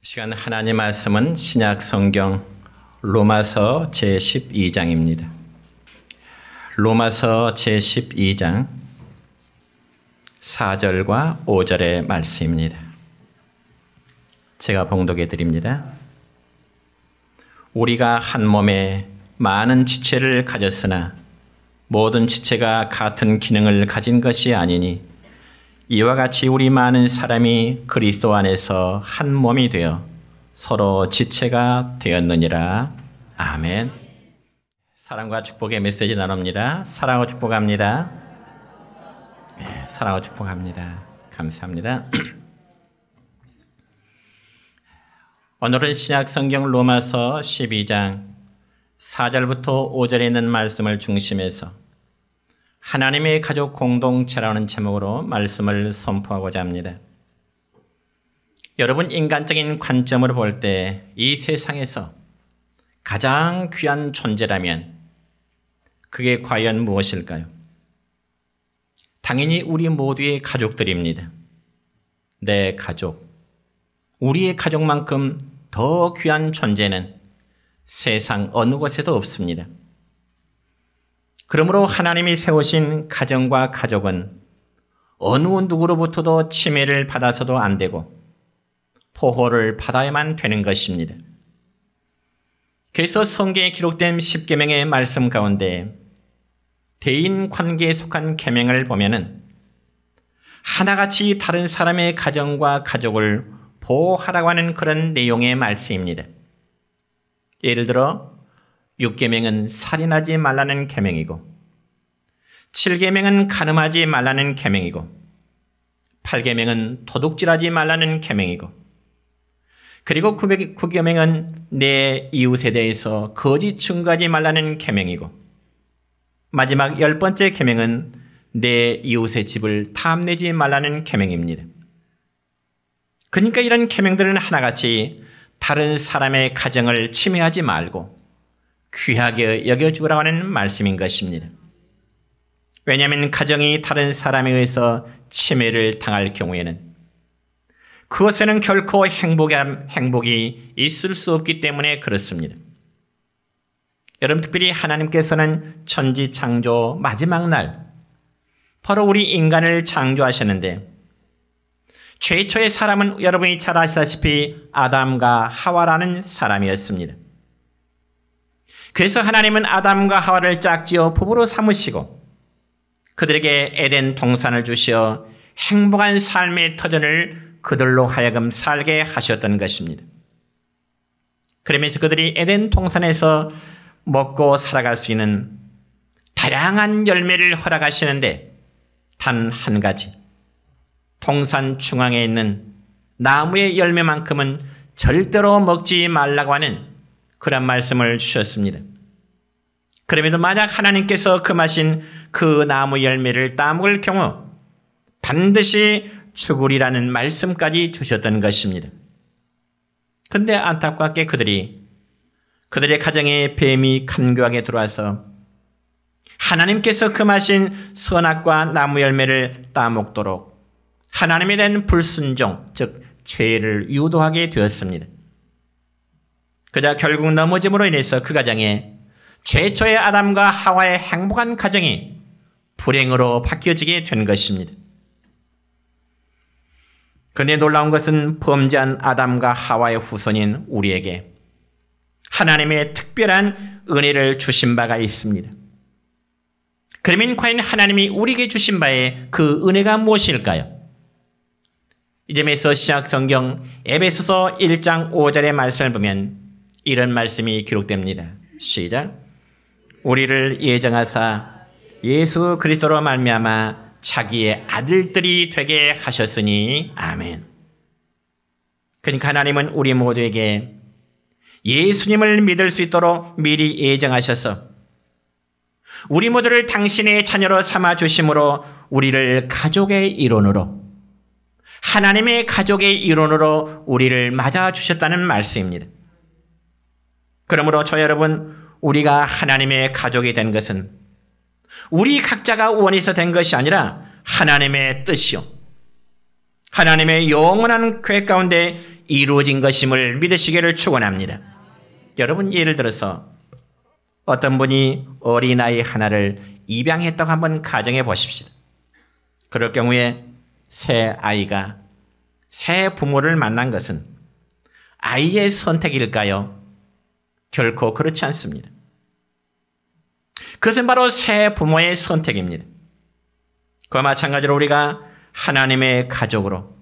시간 하나님 말씀은 신약 성경 로마서 제12장입니다. 로마서 제12장 4절과 5절의 말씀입니다. 제가 봉독해 드립니다. 우리가 한 몸에 많은 지체를 가졌으나 모든 지체가 같은 기능을 가진 것이 아니니 이와 같이 우리 많은 사람이 그리스도 안에서 한 몸이 되어 서로 지체가 되었느니라. 아멘. 사랑과 축복의 메시지 나눕니다. 사랑하고 축복합니다. 네, 사랑하고 축복합니다. 감사합니다. 오늘은 신약 성경 로마서 12장 4절부터 5절에 있는 말씀을 중심해서 하나님의 가족 공동체라는 제목으로 말씀을 선포하고자 합니다. 여러분, 인간적인 관점으로 볼 때 이 세상에서 가장 귀한 존재라면 그게 과연 무엇일까요? 당연히 우리 모두의 가족들입니다. 내 가족, 우리의 가족만큼 더 귀한 존재는 세상 어느 곳에도 없습니다. 그러므로 하나님이 세우신 가정과 가족은 어느 누구로부터도 침해를 받아서도 안 되고 보호를 받아야만 되는 것입니다. 그래서 성경에 기록된 십계명의 말씀 가운데 대인 관계에 속한 계명을 보면은 하나같이 다른 사람의 가정과 가족을 보호하라고 하는 그런 내용의 말씀입니다. 예를 들어 6계명은 살인하지 말라는 계명이고 7계명은 간음하지 말라는 계명이고 8계명은 도둑질하지 말라는 계명이고 그리고 9계명은 내 이웃에 대해서 거짓 증거하지 말라는 계명이고 마지막 10번째 계명은 내 이웃의 집을 탐내지 말라는 계명입니다. 그러니까 이런 계명들은 하나같이 다른 사람의 가정을 침해하지 말고 귀하게 여겨주라고 하는 말씀인 것입니다. 왜냐하면 가정이 다른 사람에 의해서 침해를 당할 경우에는 그것에는 결코 행복이 있을 수 없기 때문에 그렇습니다. 여러분, 특별히 하나님께서는 천지창조 마지막 날 바로 우리 인간을 창조하셨는데 최초의 사람은 여러분이 잘 아시다시피 아담과 하와라는 사람이었습니다. 그래서 하나님은 아담과 하와를 짝지어 부부로 삼으시고 그들에게 에덴 동산을 주시어 행복한 삶의 터전을 그들로 하여금 살게 하셨던 것입니다. 그러면서 그들이 에덴 동산에서 먹고 살아갈 수 있는 다양한 열매를 허락하시는데 단 한 가지, 동산 중앙에 있는 나무의 열매만큼은 절대로 먹지 말라고 하는 그런 말씀을 주셨습니다. 그럼에도 만약 하나님께서 금하신 그 나무 열매를 따먹을 경우 반드시 죽으리라는 말씀까지 주셨던 것입니다. 그런데 안타깝게 그들의 가정에 뱀이 간교하게 들어와서 하나님께서 금하신 선악과 나무 열매를 따먹도록 하나님에 대한 불순종, 즉 죄를 유도하게 되었습니다. 그자 결국 넘어짐으로 인해서 그 가정에 최초의 아담과 하와의 행복한 가정이 불행으로 바뀌어지게 된 것입니다. 그런데 놀라운 것은 범죄한 아담과 하와의 후손인 우리에게 하나님의 특별한 은혜를 주신 바가 있습니다. 그러면 과연 하나님이 우리에게 주신 바의 그 은혜가 무엇일까요? 이 점에서 신약 성경 에베소서 1장 5절의 말씀을 보면 이런 말씀이 기록됩니다. 시작. 우리를 예정하사 예수 그리스도로 말미암아 자기의 아들들이 되게 하셨으니 아멘. 그러니까 하나님은 우리 모두에게 예수님을 믿을 수 있도록 미리 예정하셔서 우리 모두를 당신의 자녀로 삼아 주심으로 우리를 가족의 일원으로, 하나님의 가족의 일원으로 우리를 맞아 주셨다는 말씀입니다. 그러므로 저 여러분, 우리가 하나님의 가족이 된 것은 우리 각자가 원해서 된 것이 아니라 하나님의 뜻이요, 하나님의 영원한 계획 가운데 이루어진 것임을 믿으시기를 축원합니다. 여러분, 예를 들어서 어떤 분이 어린아이 하나를 입양했다고 한번 가정해 보십시오. 그럴 경우에 새 아이가 새 부모를 만난 것은 아이의 선택일까요? 결코 그렇지 않습니다. 그것은 바로 새 부모의 선택입니다. 그와 마찬가지로 우리가 하나님의 가족으로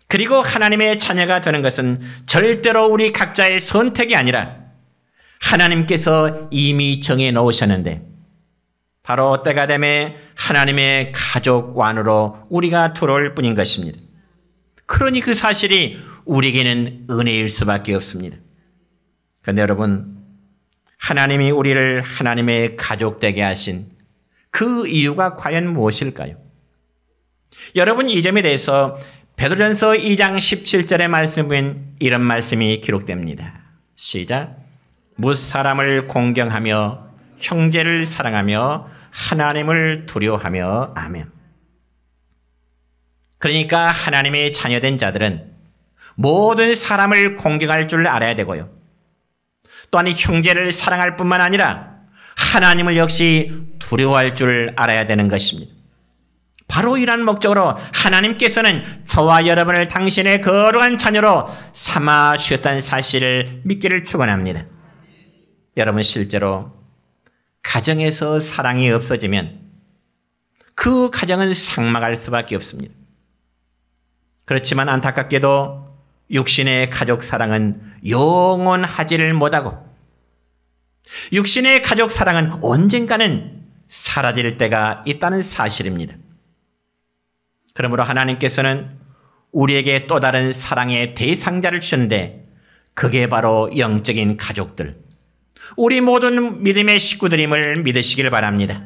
그리고 하나님의 자녀가 되는 것은 절대로 우리 각자의 선택이 아니라 하나님께서 이미 정해 놓으셨는데 바로 때가 되면 하나님의 가족 안으로 우리가 들어올 뿐인 것입니다. 그러니 그 사실이 우리에게는 은혜일 수밖에 없습니다. 그런데 여러분, 하나님이 우리를 하나님의 가족 되게 하신 그 이유가 과연 무엇일까요? 여러분, 이 점에 대해서 베드로전서 2장 17절의 말씀에 보면 이런 말씀이 기록됩니다. 시작. 무사람을 공경하며 형제를 사랑하며 하나님을 두려워하며. 아멘. 그러니까 하나님의 자녀된 자들은 모든 사람을 공경할 줄 알아야 되고요. 또한 형제를 사랑할 뿐만 아니라 하나님을 역시 두려워할 줄 알아야 되는 것입니다. 바로 이러한 목적으로 하나님께서는 저와 여러분을 당신의 거룩한 자녀로 삼아 주셨다는 사실을 믿기를 축원합니다. 여러분, 실제로 가정에서 사랑이 없어지면 그 가정은 삭막할 수밖에 없습니다. 그렇지만 안타깝게도 육신의 가족 사랑은 영원하지를 못하고 육신의 가족 사랑은 언젠가는 사라질 때가 있다는 사실입니다. 그러므로 하나님께서는 우리에게 또 다른 사랑의 대상자를 주셨는데 그게 바로 영적인 가족들, 우리 모든 믿음의 식구들임을 믿으시길 바랍니다.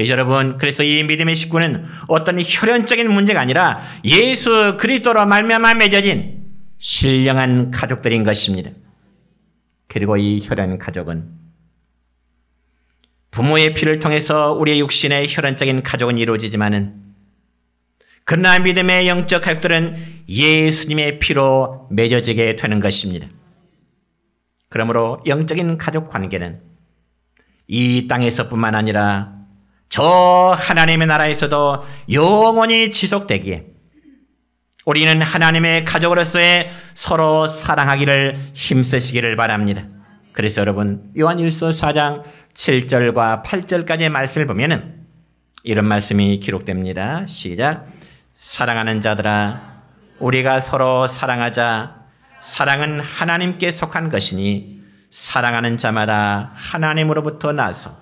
여러분, 그래서 이 믿음의 식구는 어떤 혈연적인 문제가 아니라 예수 그리스도로 말미암아 맺어진 신령한 가족들인 것입니다. 그리고 이 혈연 가족은 부모의 피를 통해서 우리의 육신의 혈연적인 가족은 이루어지지만은 그러나 믿음의 영적 가족들은 예수님의 피로 맺어지게 되는 것입니다. 그러므로 영적인 가족 관계는 이 땅에서뿐만 아니라 저 하나님의 나라에서도 영원히 지속되기에 우리는 하나님의 가족으로서의 서로 사랑하기를 힘쓰시기를 바랍니다. 그래서 여러분, 요한일서 4장 7절과 8절까지의 말씀을 보면은 이런 말씀이 기록됩니다. 시작. 사랑하는 자들아, 우리가 서로 사랑하자. 사랑은 하나님께 속한 것이니 사랑하는 자마다 하나님으로부터 나서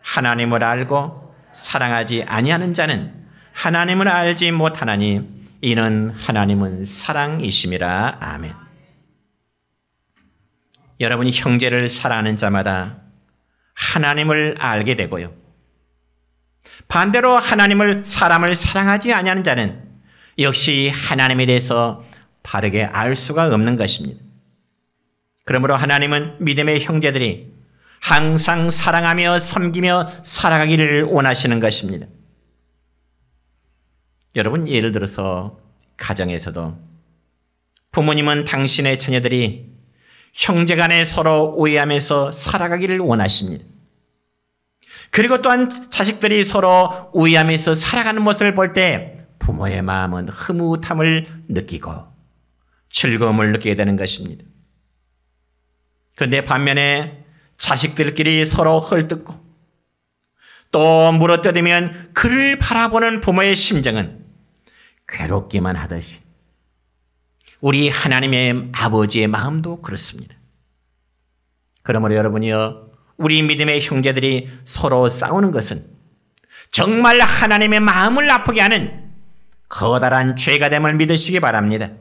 하나님을 알고 사랑하지 아니하는 자는 하나님을 알지 못하나니 이는 하나님은 사랑이심이라. 아멘. 여러분이 형제를 사랑하는 자마다 하나님을 알게 되고요. 반대로 사람을 사랑하지 아니하는 자는 역시 하나님에 대해서 바르게 알 수가 없는 것입니다. 그러므로 하나님은 믿음의 형제들이 항상 사랑하며 섬기며 살아가기를 원하시는 것입니다. 여러분, 예를 들어서 가정에서도 부모님은 당신의 자녀들이 형제간에 서로 우애하면서 살아가기를 원하십니다. 그리고 또한 자식들이 서로 우애하면서 살아가는 모습을 볼 때 부모의 마음은 흐뭇함을 느끼고 즐거움을 느끼게 되는 것입니다. 그런데 반면에 자식들끼리 서로 헐뜯고 또 물어뜯으면 그를 바라보는 부모의 심정은 괴롭기만 하듯이 우리 하나님의 아버지의 마음도 그렇습니다. 그러므로 여러분이요, 우리 믿음의 형제들이 서로 싸우는 것은 정말 하나님의 마음을 아프게 하는 커다란 죄가 됨을 믿으시기 바랍니다.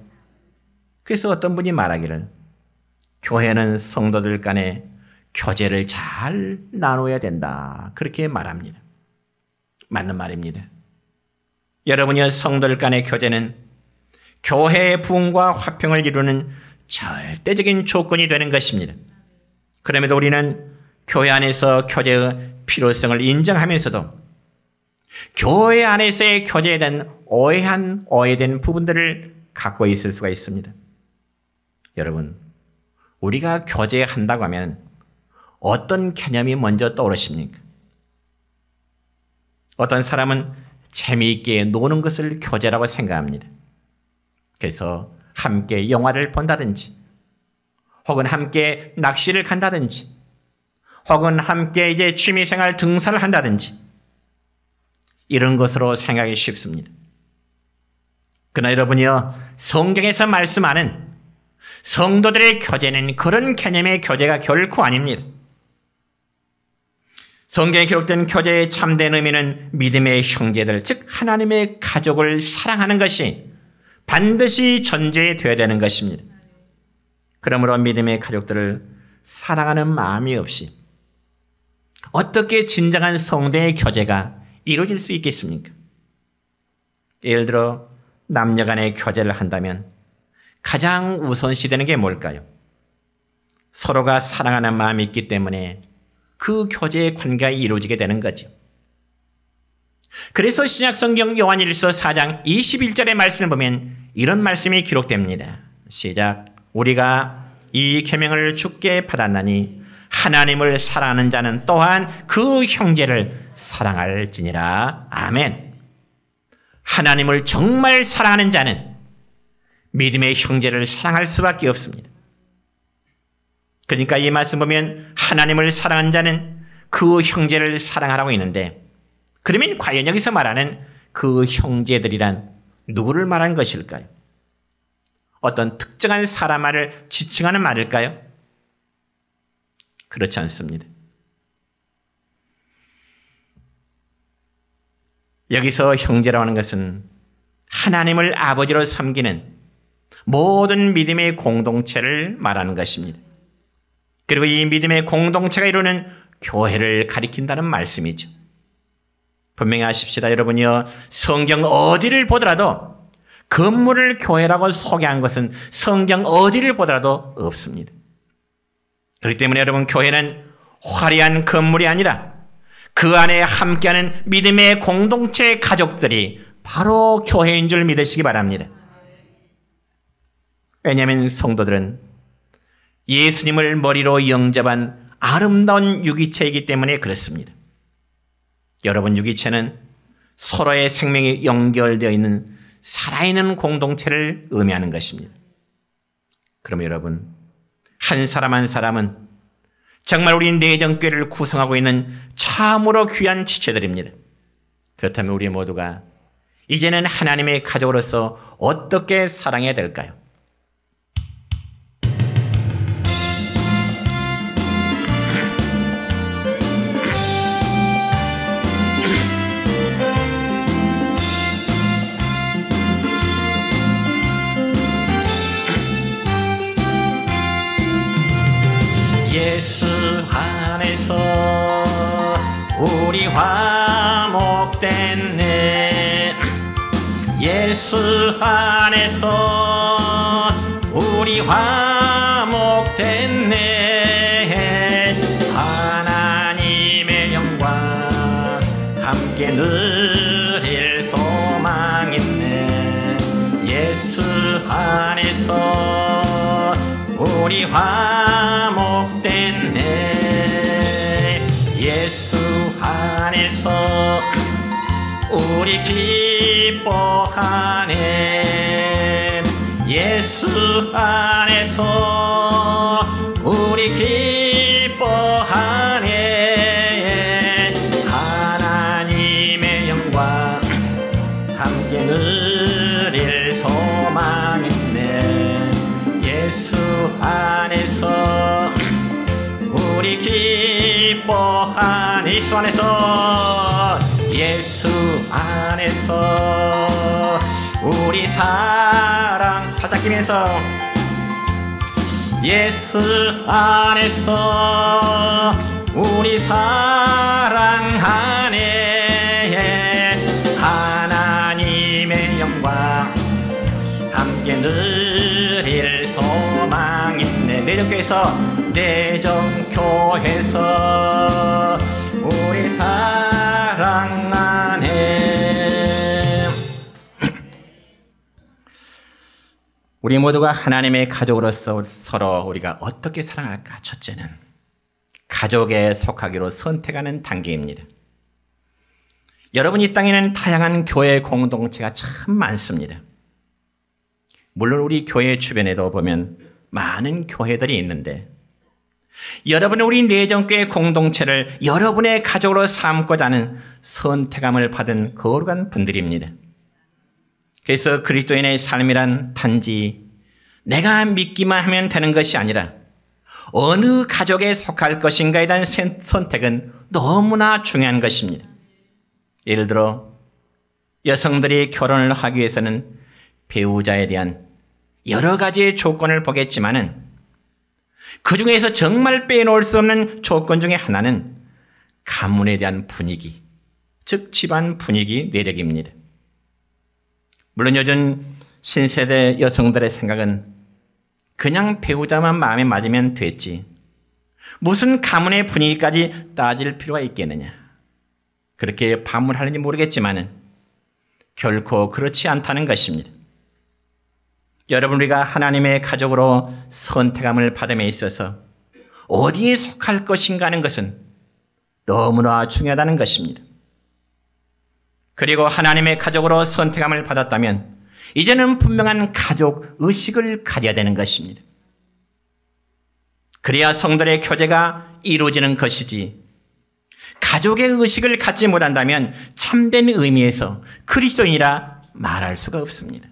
그래서 어떤 분이 말하기를 교회는 성도들 간에 교제를 잘 나눠야 된다, 그렇게 말합니다. 맞는 말입니다. 여러분이 성도들 간의 교제는 교회의 부흥과 화평을 이루는 절대적인 조건이 되는 것입니다. 그럼에도 우리는 교회 안에서 교제의 필요성을 인정하면서도 교회 안에서의 교제에 대한 오해된 부분들을 갖고 있을 수가 있습니다. 여러분, 우리가 교제한다고 하면 어떤 개념이 먼저 떠오르십니까? 어떤 사람은 재미있게 노는 것을 교제라고 생각합니다. 그래서 함께 영화를 본다든지, 혹은 함께 낚시를 간다든지, 혹은 함께 이제 취미생활 등산을 한다든지, 이런 것으로 생각하기 쉽습니다. 그러나 여러분이요, 성경에서 말씀하는 성도들의 교제는 그런 개념의 교제가 결코 아닙니다. 성경에 기록된 교제의 참된 의미는 믿음의 형제들, 즉 하나님의 가족을 사랑하는 것이 반드시 전제되어야 되는 것입니다. 그러므로 믿음의 가족들을 사랑하는 마음이 없이 어떻게 진정한 성도의 교제가 이루어질 수 있겠습니까? 예를 들어 남녀 간의 교제를 한다면 가장 우선시되는 게 뭘까요? 서로가 사랑하는 마음이 있기 때문에 그 교제의 관계가 이루어지게 되는 거죠. 그래서 신약성경 요한일서 4장 21절의 말씀을 보면 이런 말씀이 기록됩니다. 시작. 우리가 이 계명을 주께 받았나니 하나님을 사랑하는 자는 또한 그 형제를 사랑할지니라. 아멘. 하나님을 정말 사랑하는 자는 믿음의 형제를 사랑할 수밖에 없습니다. 그러니까 이 말씀 보면 하나님을 사랑하는 자는 그 형제를 사랑하라고 있는데, 그러면 과연 여기서 말하는 그 형제들이란 누구를 말하는 것일까요? 어떤 특정한 사람을 지칭하는 말일까요? 그렇지 않습니다. 여기서 형제라고 하는 것은 하나님을 아버지로 섬기는 모든 믿음의 공동체를 말하는 것입니다. 그리고 이 믿음의 공동체가 이루는 교회를 가리킨다는 말씀이죠. 분명히 아십시다. 여러분이요, 성경 어디를 보더라도 건물을 교회라고 소개한 것은 성경 어디를 보더라도 없습니다. 그렇기 때문에 여러분, 교회는 화려한 건물이 아니라 그 안에 함께하는 믿음의 공동체 가족들이 바로 교회인 줄 믿으시기 바랍니다. 왜냐하면 성도들은 예수님을 머리로 영접한 아름다운 유기체이기 때문에 그렇습니다. 여러분, 유기체는 서로의 생명이 연결되어 있는 살아있는 공동체를 의미하는 것입니다. 그럼 여러분, 한 사람 한 사람은 정말 우리 내정교회를 구성하고 있는 참으로 귀한 지체들입니다. 그렇다면 우리 모두가 이제는 하나님의 가족으로서 어떻게 사랑해야 될까요? 예수 안에서 우리 화목됐네. 예수 안에서 우리 화목됐네. 하나님의 영광 함께 누릴 소망 있네. 예수 안에서 우리 화목됐네. 예수 안에서 우리 기뻐하네. 예수 안에서 우리 기뻐하네. 하나님의 영광 함께 누릴 소망 있네. 예수 안에서 우리 기뻐하네. 예수 안에서, 예수 안에서 우리 사랑 바짝 끼면서, 예수 안에서 우리 사랑하네. 하나님의 영광 함께 누릴 소망 있네. 내정교회에서 우리 사랑하네. 우리 모두가 하나님의 가족으로서 서로 우리가 어떻게 사랑할까? 첫째는 가족에 속하기로 선택하는 단계입니다. 여러분, 이 땅에는 다양한 교회 공동체가 참 많습니다. 물론 우리 교회 주변에도 보면 많은 교회들이 있는데 여러분은 우리 내정교회 공동체를 여러분의 가족으로 삼고자 하는 선택함을 받은 거룩한 분들입니다. 그래서 그리스도인의 삶이란 단지 내가 믿기만 하면 되는 것이 아니라 어느 가족에 속할 것인가에 대한 선택은 너무나 중요한 것입니다. 예를 들어 여성들이 결혼을 하기 위해서는 배우자에 대한 여러 가지의 조건을 보겠지만은 그 중에서 정말 빼놓을 수 없는 조건 중에 하나는 가문에 대한 분위기, 즉 집안 분위기 내력입니다. 물론 요즘 신세대 여성들의 생각은 그냥 배우자만 마음에 맞으면 됐지, 무슨 가문의 분위기까지 따질 필요가 있겠느냐, 그렇게 반문하는지 모르겠지만 결코 그렇지 않다는 것입니다. 여러분, 우리가 하나님의 가족으로 선택함을 받음에 있어서 어디에 속할 것인가 하는 것은 너무나 중요하다는 것입니다. 그리고 하나님의 가족으로 선택함을 받았다면 이제는 분명한 가족 의식을 가져야 되는 것입니다. 그래야 성들의 교제가 이루어지는 것이지, 가족의 의식을 갖지 못한다면 참된 의미에서 그리스도인이라 말할 수가 없습니다.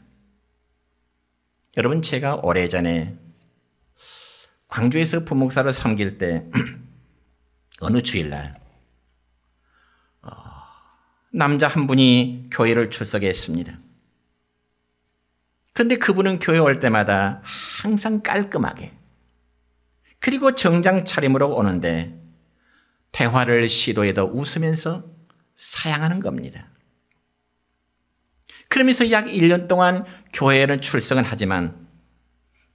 여러분, 제가 오래전에 광주에서 부목사로 섬길 때 어느 주일날 남자 한 분이 교회를 출석했습니다. 그런데 그분은 교회 올 때마다 항상 깔끔하게, 그리고 정장 차림으로 오는데 대화를 시도해도 웃으면서 사양하는 겁니다. 그러면서 약 1년 동안 교회에는 출석은 하지만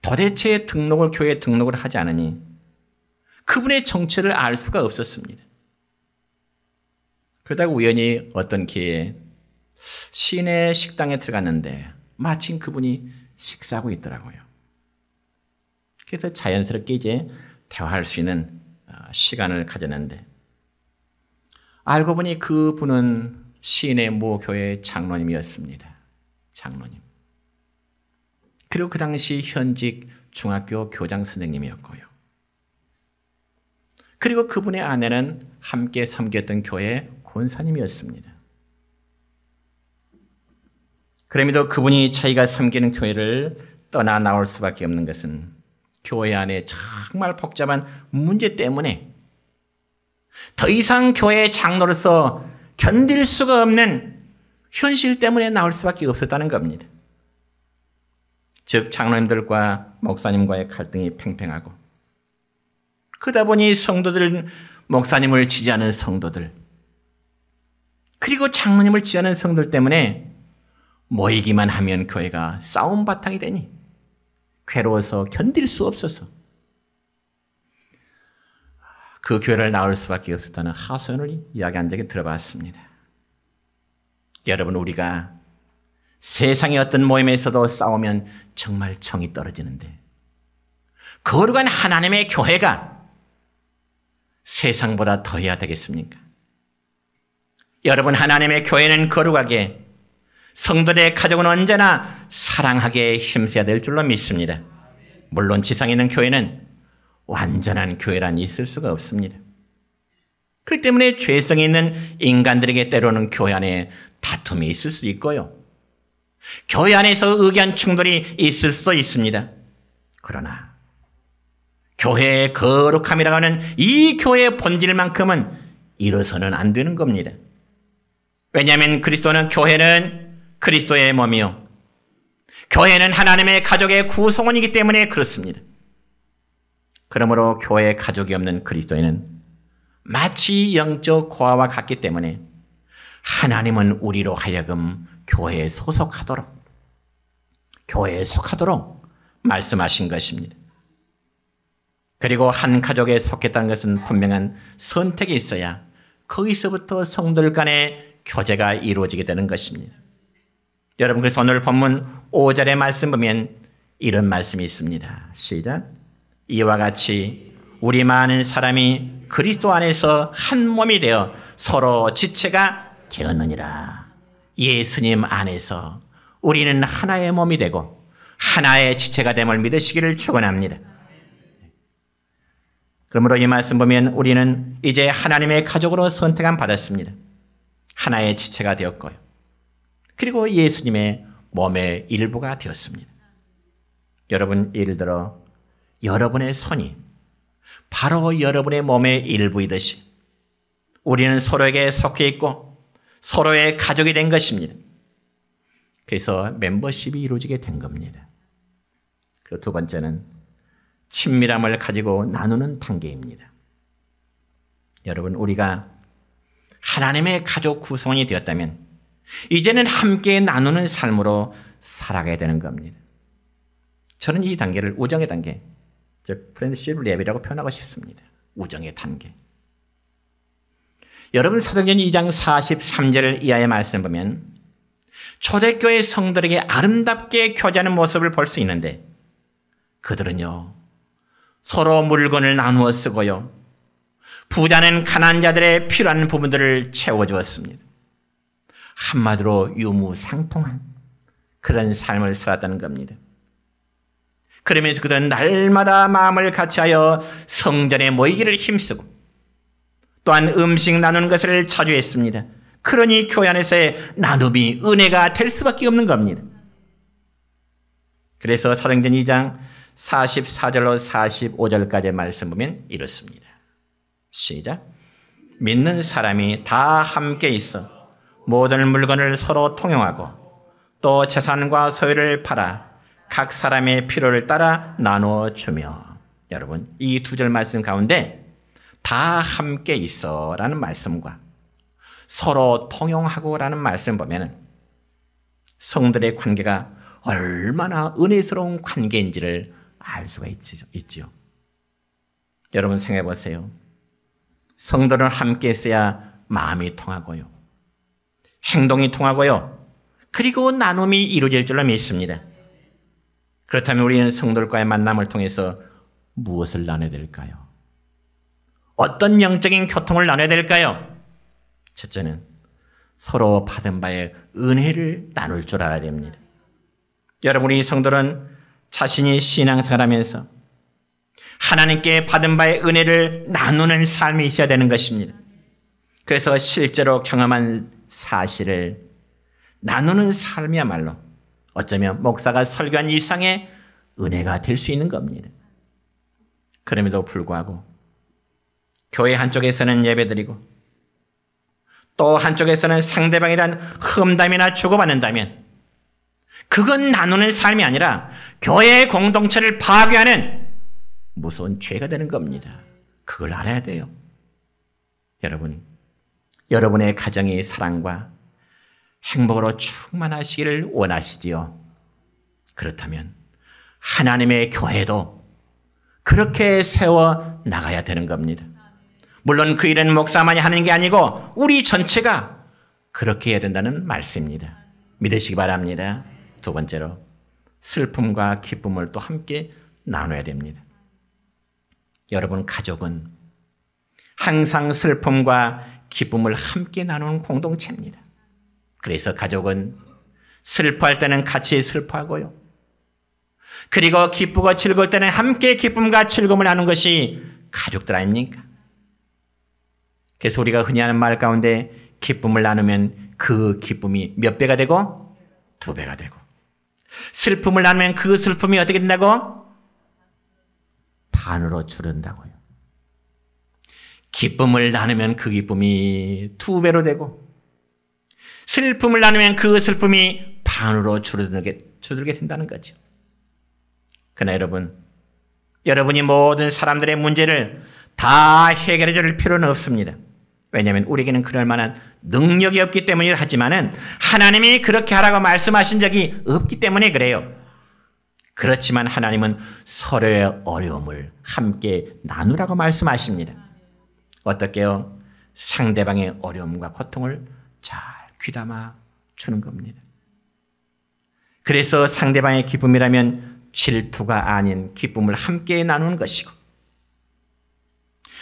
도대체 교회에 등록을 하지 않으니 그분의 정체를 알 수가 없었습니다. 그러다가 우연히 어떤 기회에 시내 식당에 들어갔는데 마침 그분이 식사하고 있더라고요. 그래서 자연스럽게 이제 대화할 수 있는 시간을 가졌는데 알고 보니 그분은 시내 모 교회 장로님이었습니다. 장로님. 그리고 그 당시 현직 중학교 교장 선생님이었고요. 그리고 그분의 아내는 함께 섬겼던 교회 권사님이었습니다. 그럼에도 그분이 자기가 섬기는 교회를 떠나 나올 수밖에 없는 것은 교회 안에 정말 복잡한 문제 때문에 더 이상 교회 장로로서 견딜 수가 없는 현실 때문에 나올 수밖에 없었다는 겁니다. 즉 장로님들과 목사님과의 갈등이 팽팽하고, 그러다 보니 성도들, 목사님을 지지하는 성도들, 그리고 장로님을 지지하는 성도들 때문에 모이기만 하면 교회가 싸움 바탕이 되니 괴로워서 견딜 수 없어서 그 교회를 나올 수밖에 없었다는 하소연을 이야기한 적이 들어봤습니다. 여러분, 우리가 세상의 어떤 모임에서도 싸우면 정말 정이 떨어지는데 거룩한 하나님의 교회가 세상보다 더해야 되겠습니까? 여러분, 하나님의 교회는 거룩하게, 성도들의 가족은 언제나 사랑하게 힘써야 될 줄로 믿습니다. 물론 지상에 있는 교회는 완전한 교회란 있을 수가 없습니다. 그렇기 때문에 죄성이 있는 인간들에게 때로는 교회 안에 다툼이 있을 수 있고요, 교회 안에서 의견 충돌이 있을 수도 있습니다. 그러나 교회의 거룩함이라고 하는 이 교회의 본질만큼은 잃어서는 안 되는 겁니다. 왜냐하면 교회는 그리스도의 몸이요, 교회는 하나님의 가족의 구성원이기 때문에 그렇습니다. 그러므로 교회의 가족이 없는 그리스도인은 마치 영적 고아와 같기 때문에 하나님은 우리로 하여금 교회에 속하도록 말씀하신 것입니다. 그리고 한 가족에 속했다는 것은 분명한 선택이 있어야 거기서부터 성도들 간의 교제가 이루어지게 되는 것입니다. 여러분, 그래서 오늘 본문 5절의 말씀 보면 이런 말씀이 있습니다. 시작. 이와 같이 우리 많은 사람이 그리스도 안에서 한 몸이 되어 서로 지체가 되었느니라. 예수님 안에서 우리는 하나의 몸이 되고 하나의 지체가 됨을 믿으시기를 축원합니다. 그러므로 이 말씀 보면 우리는 이제 하나님의 가족으로 선택함 받았습니다. 하나의 지체가 되었고요. 그리고 예수님의 몸의 일부가 되었습니다. 여러분, 예를 들어 여러분의 손이 바로 여러분의 몸의 일부이듯이 우리는 서로에게 속해 있고 서로의 가족이 된 것입니다. 그래서 멤버십이 이루어지게 된 겁니다. 그리고 두 번째는 친밀함을 가지고 나누는 단계입니다. 여러분, 우리가 하나님의 가족 구성원이 되었다면 이제는 함께 나누는 삶으로 살아가야 되는 겁니다. 저는 이 단계를 우정의 단계, 프렌드십 랩이라고 표현하고 싶습니다. 우정의 단계. 여러분, 사도행전 2장 43절 이하의 말씀 보면 초대교회 성들에게 아름답게 교제하는 모습을 볼 수 있는데 그들은요, 서로 물건을 나누어 쓰고요, 부자는 가난한 자들의 필요한 부분들을 채워주었습니다. 한마디로 유무상통한 그런 삶을 살았다는 겁니다. 그러면서 그들은 날마다 마음을 같이하여 성전에 모이기를 힘쓰고 또한 음식 나누는 것을 자주 했습니다. 그러니 교회 안에서의 나눔이 은혜가 될 수밖에 없는 겁니다. 그래서 사도행전 2장 44절로 45절까지의 말씀 보면 이렇습니다. 시작. 믿는 사람이 다 함께 있어 모든 물건을 서로 통용하고 또 재산과 소유를 팔아 각 사람의 필요를 따라 나누어 주며. 여러분, 이 두 절 말씀 가운데 다 함께 있어 라는 말씀과 서로 통용하고 라는 말씀 보면 성들의 관계가 얼마나 은혜스러운 관계인지를 알 수가 있죠. 여러분, 생각해 보세요. 성도는 함께 있어야 마음이 통하고요, 행동이 통하고요, 그리고 나눔이 이루어질 줄로 믿습니다. 그렇다면 우리는 성도들과의 만남을 통해서 무엇을 나눠야 될까요? 어떤 영적인 교통을 나눠야 될까요? 첫째는 서로 받은 바의 은혜를 나눌 줄 알아야 됩니다. 여러분이 성도는 자신이 신앙생활하면서 하나님께 받은 바의 은혜를 나누는 삶이 있어야 되는 것입니다. 그래서 실제로 경험한 사실을 나누는 삶이야말로 어쩌면 목사가 설교한 이상의 은혜가 될 수 있는 겁니다. 그럼에도 불구하고 교회 한쪽에서는 예배드리고 또 한쪽에서는 상대방에 대한 험담이나 주고받는다면 그건 나누는 삶이 아니라 교회의 공동체를 파괴하는 무서운 죄가 되는 겁니다. 그걸 알아야 돼요. 여러분, 여러분의 가정이 사랑과 행복으로 충만하시기를 원하시지요. 그렇다면 하나님의 교회도 그렇게 세워 나가야 되는 겁니다. 물론 그 일은 목사만이 하는 게 아니고 우리 전체가 그렇게 해야 된다는 말씀입니다. 믿으시기 바랍니다. 두 번째로 슬픔과 기쁨을 또 함께 나눠야 됩니다. 여러분, 가족은 항상 슬픔과 기쁨을 함께 나누는 공동체입니다. 그래서 가족은 슬퍼할 때는 같이 슬퍼하고요, 그리고 기쁘고 즐거울 때는 함께 기쁨과 즐거움을 나누는 것이 가족들 아닙니까? 그래서 우리가 흔히 하는 말 가운데 기쁨을 나누면 그 기쁨이 몇 배가 되고? 2배가 되고, 슬픔을 나누면 그 슬픔이 어떻게 된다고? 반으로 줄은다고요. 기쁨을 나누면 그 기쁨이 2배로 되고, 슬픔을 나누면 그 슬픔이 반으로 줄어들게 된다는 거죠. 그러나 여러분이 모든 사람들의 문제를 다 해결해 줄 필요는 없습니다. 왜냐하면 우리에게는 그럴 만한 능력이 없기 때문이라 하지만은 하나님이 그렇게 하라고 말씀하신 적이 없기 때문에 그래요. 그렇지만 하나님은 서로의 어려움을 함께 나누라고 말씀하십니다. 어떻게요? 상대방의 어려움과 고통을 잘 귀담아 주는 겁니다. 그래서 상대방의 기쁨이라면 질투가 아닌 기쁨을 함께 나누는 것이고,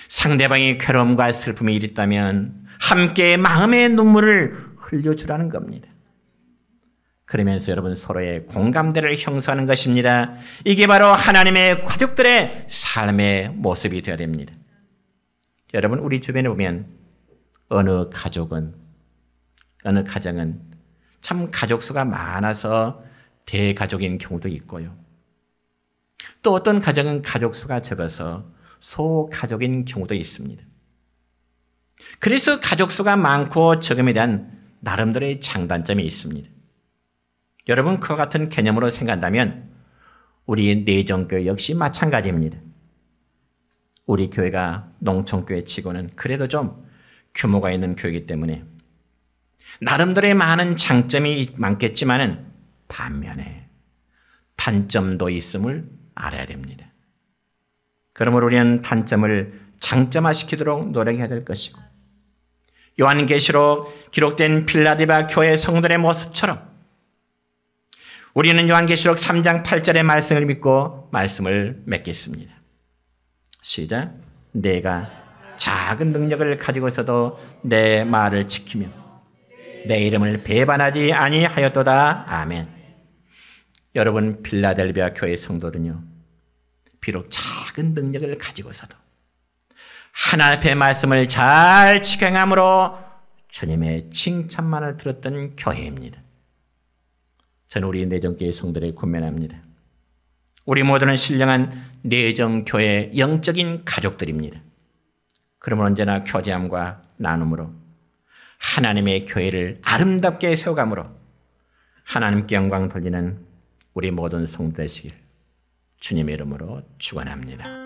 상대방의 괴로움과 슬픔이 일있다면 함께 마음의 눈물을 흘려주라는 겁니다. 그러면서 여러분 서로의 공감대를 형성하는 것입니다. 이게 바로 하나님의 가족들의 삶의 모습이 되어야 됩니다. 여러분 우리 주변에 보면 어느 가정은 참 가족 수가 많아서 대가족인 경우도 있고요. 또 어떤 가정은 가족 수가 적어서 소가족인 경우도 있습니다. 그래서 가족 수가 많고 적음에 대한 나름대로의 장단점이 있습니다. 여러분 그와 같은 개념으로 생각한다면 우리 내정교회 역시 마찬가지입니다. 우리 교회가 농촌교회 치고는 그래도 좀 규모가 있는 교회이기 때문에 나름대로의 많은 장점이 많겠지만은 반면에 단점도 있음을 알아야 됩니다. 그러므로 우리는 단점을 장점화시키도록 노력해야 될 것이고, 요한계시록 기록된 필라델피아 교회 성도들의 모습처럼 우리는 요한계시록 3장 8절의 말씀을 믿고 말씀을 맺겠습니다. 시작. 내가 작은 능력을 가지고 있어도 내 말을 지키며 내 이름을 배반하지 아니하였도다. 아멘. 여러분 필라델피아 교회 성도는요, 비록 작은 능력을 가지고서도 하나님 앞의 말씀을 잘 지켜함으로 주님의 칭찬만을 들었던 교회입니다. 저는 우리 내정교회 성도들에 군면합니다. 우리 모두는 신령한 내정교회 영적인 가족들입니다. 그러면 언제나 교제함과 나눔으로 하나님의 교회를 아름답게 세워감으로 하나님께 영광 돌리는 우리 모든 성도 되시길 주님의 이름으로 축원합니다.